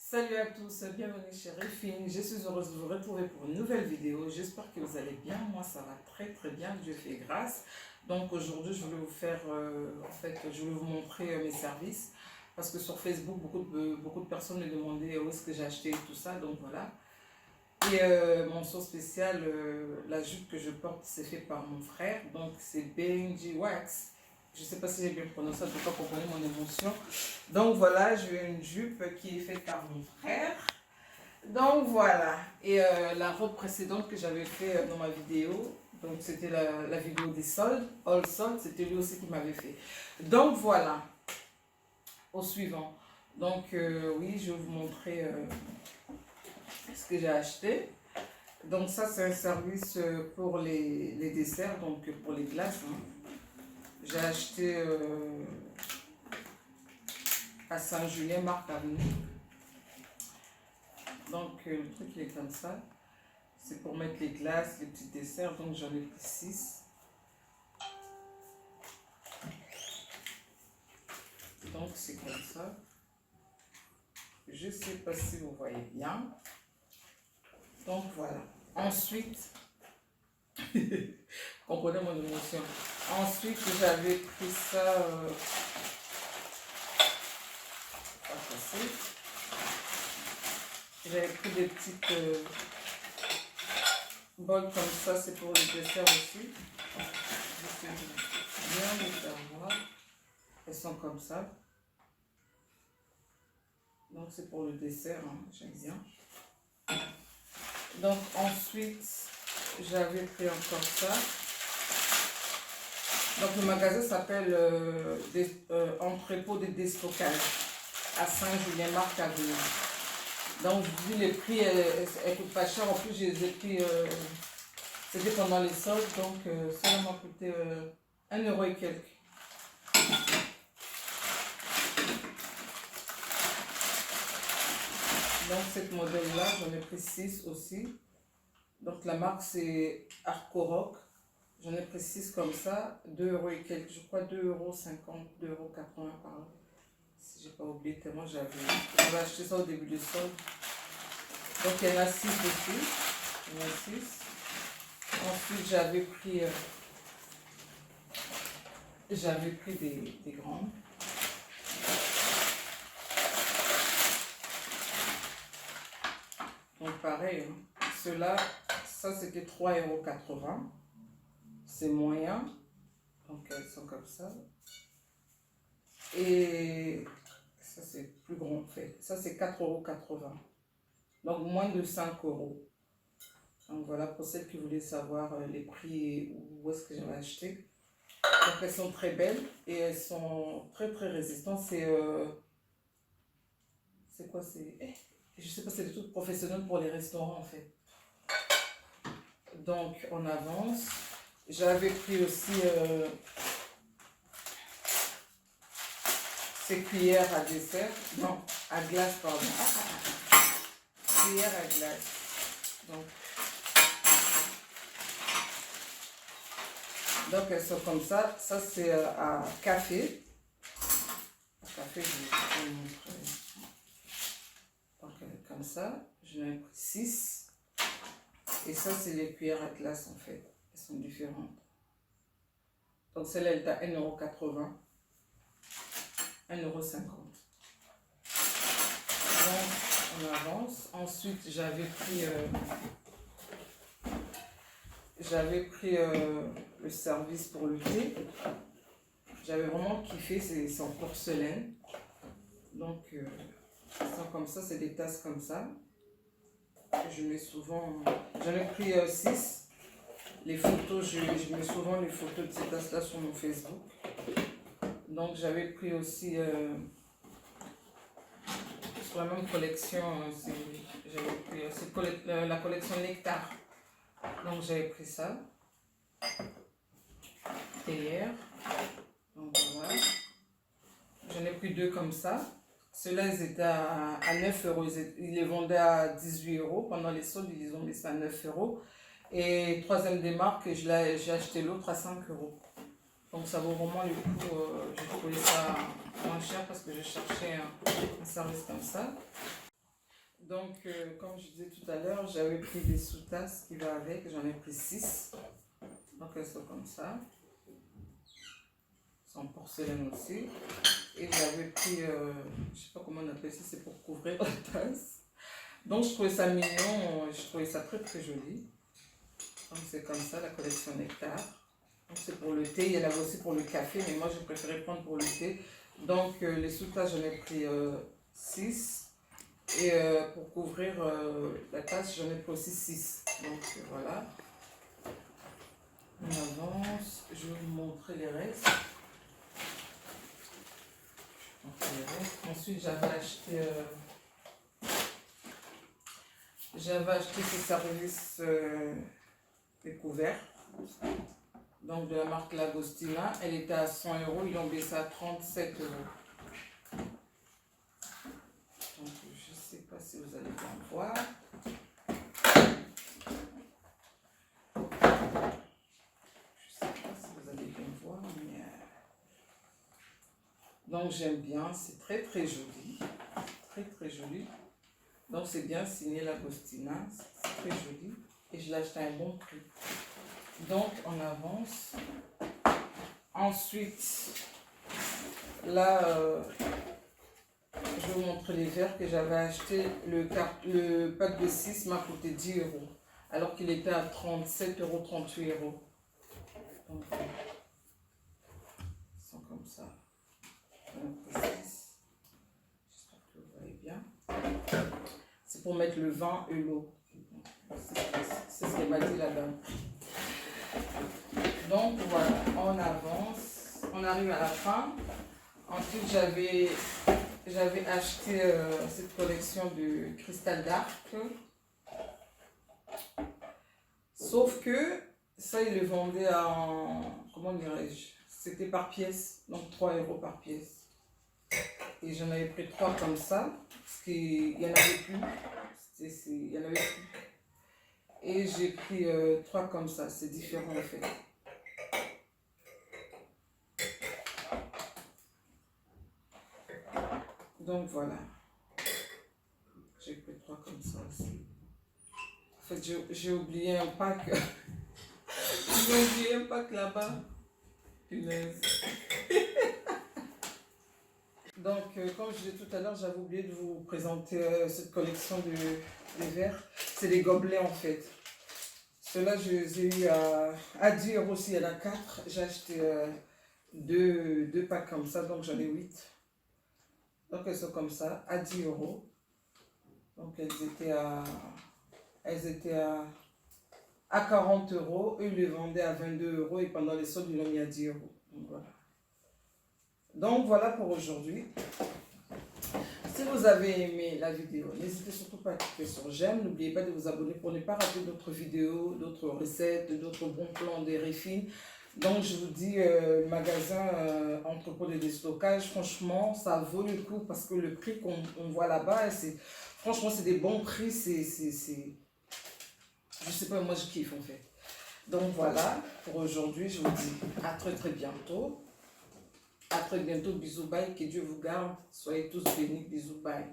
Salut à tous, bienvenue chez Refine. Je suis heureuse de vous retrouver pour une nouvelle vidéo. J'espère que vous allez bien. Moi, ça va très bien. Dieu fait grâce. Donc aujourd'hui, je voulais vous faire, je voulais vous montrer mes services. Parce que sur Facebook, beaucoup de personnes me demandaient où est-ce que j'ai acheté tout ça. Donc voilà. Et mon son spécial, la jupe que je porte, c'est fait par mon frère. Donc c'est Benji Wax. Je ne sais pas si j'ai bien prononcé, en tout cas, comprenez mon émotion. Donc voilà, j'ai une jupe qui est faite par mon frère. Donc voilà. Et la robe précédente que j'avais fait dans ma vidéo, donc c'était la vidéo des soldes, All Sold, c'était lui aussi qui m'avait fait. Donc voilà, au suivant. Donc oui, je vais vous montrer ce que j'ai acheté. Donc ça, c'est un service pour les desserts, donc pour les glaces. Hein. J'ai acheté à Saint-Julien, Marc Avenue. Donc le truc il est comme ça. C'est pour mettre les glaces, les petits desserts. Donc j'en ai pris 6. Donc c'est comme ça. Je ne sais pas si vous voyez bien. Donc voilà. Ensuite, comprenez mon émotion. Ensuite, j'avais pris ça. J'avais pris des petites bols comme ça, c'est pour le dessert aussi. Bien les faire voir. Elles sont comme ça. Donc c'est pour le dessert, hein, j'aime bien. Donc ensuite, j'avais pris encore ça. Donc le magasin s'appelle Entrepôt de déstockage à Saint-Julien, Marc Avenue. Donc vu les prix, elles coûtent pas cher. En plus, je les ai pris, c'était pendant les soldes, donc ça m'a coûté 1 euro et quelques. Donc cette modèle-là, j'en ai pris 6 aussi. Donc la marque c'est Arcoroc. J'en ai pris 6 comme ça, 2 euros et quelques, je crois 2,50 euros, 2,80 euros par là. Si j'ai pas oublié tellement j'avais acheté ça au début du solde. Donc il y en a 6 aussi. Il y en a 6. Ensuite j'avais pris des grandes. Donc pareil, hein. Ceux-là, ça c'était 3,80 €. C'est moyen. Donc elles sont comme ça. Et ça c'est plus grand en fait. Ça c'est 4,80 €. Donc moins de 5 €. Donc voilà pour celles qui voulaient savoir les prix et où est-ce que j'avais acheté. Donc elles sont très belles et elles sont très résistantes. C'est quoi, je sais pas, c'est des trucs professionnels pour les restaurants en fait. Donc on avance. J'avais pris aussi ces cuillères à dessert, non, à glace, pardon. Cuillères à glace. Donc elles sont comme ça. Ça c'est à café. À café, je vais vous montrer. Donc comme ça, j'en ai pris 6. Et ça c'est les cuillères à glace en fait. Elles sont différentes. Donc celle-là elle est à 1,80 €. 1,50 €. Donc on avance. Ensuite j'avais pris le service pour le thé. J'avais vraiment kiffé, c'est en porcelaine. Donc ils sont comme ça, c'est des tasses comme ça. Je mets souvent, j'en ai pris 6. Les photos, je mets souvent les photos de ces tasses là sur mon Facebook. Donc j'avais pris aussi sur la même collection, j'avais pris la collection Nectar. Donc j'avais pris ça. Théière. Donc voilà. J'en ai pris 2 comme ça. Ceux-là ils étaient à 9 €. Ils les vendaient à 18 €. Pendant les soldes, ils ont mis ça à 9 €. Et troisième des marques, j'ai acheté l'autre à 5 €. Donc ça vaut vraiment le coup. J'ai trouvé ça moins cher parce que je cherchais un service comme ça. Donc, comme je disais tout à l'heure, j'avais pris des sous-tasses qui va avec, j'en ai pris 6. Donc, elles sont comme ça. Elles sont en porcelaine aussi. Et j'avais pris, je ne sais pas comment on appelle ça, c'est pour couvrir la tasse. Donc, je trouvais ça mignon, je trouvais ça très très joli. Donc, c'est comme ça, la collection Nectar. Donc, c'est pour le thé, il y en avait aussi pour le café, mais moi, j'ai préféré prendre pour le thé. Donc, les sous-tasses, j'en ai pris 6. Et pour couvrir la tasse, j'en ai pris aussi 6. Donc voilà. On avance. Je vais vous montrer les restes. Ensuite, j'avais acheté ce service des couverts. Donc de la marque Lagostina. Elle était à 100 €. Ils l'ont baissé à 37 €. Donc, je ne sais pas si vous allez bien voir. Je ne sais pas si vous allez bien voir, mais... Donc, j'aime bien. C'est très, très joli. Très, très joli. Donc, c'est bien signé Lagostina. C'est très joli. Et je l'ai acheté à un bon prix. Donc, on avance. Ensuite, là... je vais vous montrer les verres que j'avais acheté. Le pack de 6 m'a coûté 10 €. Alors qu'il était à 37 €, 38 €. Donc, ils sont comme ça. J'espère que vous voyez bien. C'est pour mettre le vin et l'eau. C'est ce qu'elle m'a dit là-bas. Donc voilà, on avance. On arrive à la fin. Ensuite, j'avais acheté cette collection de cristal d'arc. Sauf que ça, il le vendait en... Comment dirais-je? C'était par pièce. Donc 3 € par pièce. Et j'en avais pris 3 comme ça. Parce qu'il n'y en avait plus. Il y en avait plus. Et j'ai pris 3 comme ça. C'est différent en fait. Donc voilà, j'ai pris 3 comme ça aussi. En fait, j'ai oublié un pack. J'ai oublié un pack là-bas. Punaise. Donc, comme je disais tout à l'heure, j'avais oublié de vous présenter cette collection de verres. C'est des gobelets en fait. Ceux-là, je les ai eu à 10 € aussi. Il y en a 4. J'ai acheté 2 packs comme ça, donc j'en ai 8. Donc elles sont comme ça, à 10 €. Donc elles étaient à 40 €. Eux, ils les vendaient à 22 € et pendant les soldes, ils l'ont mis à 10 €. Donc voilà pour aujourd'hui. Si vous avez aimé la vidéo, n'hésitez surtout pas à cliquer sur j'aime. N'oubliez pas de vous abonner pour ne pas rater d'autres vidéos, d'autres recettes, d'autres bons plans de Refine. Donc je vous dis, magasin entrepôt de déstockage, franchement, ça vaut le coup parce que le prix qu'on voit là-bas, franchement, c'est des bons prix, je sais pas, moi je kiffe en fait. Donc voilà, pour aujourd'hui, je vous dis à très très bientôt. À très bientôt, bisous, bye, que Dieu vous garde, soyez tous bénis, bisous, bye.